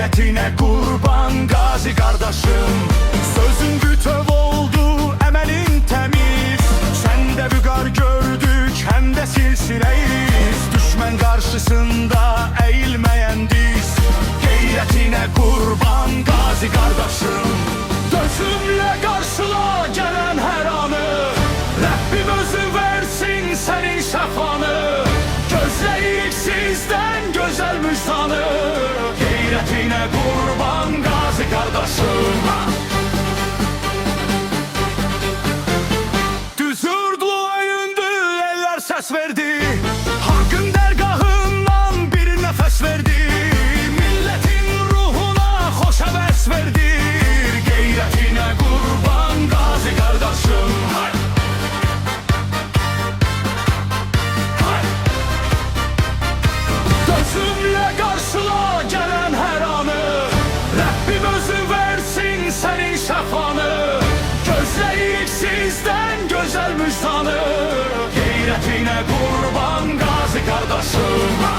Qeyrətinə qurban qazi qardaşım. Sözün bütöv oldu, əməlin təmiz. Səndə vüqar gördük, həm də silsiləyiz. Düşmən qarşısında əyilməyən diz. Qeyrətinə qurban qazi qardaşım. Dözümlə qarşıla gələn hər anı. Rəbbim özü versin sənin şəfanı. Gözləyik sizdən gözəl müjdanı. Qeyrətinə qurban qazi qardaşım. Düzürdü öyündü, eller səs verdi. Haqqın dərgahından bir nəfəs verdi. Millətin ruhuna xoş həvəs verdi. Qeyrətinə qurban qazi qardaşım. Dözümlə qarşıla gələn hər anı. Rəbbim özü versin sənin şəfanı. Gözləyik sizdən gözəl müjdanı. Qeyrətinə qurban qazi qardaşım.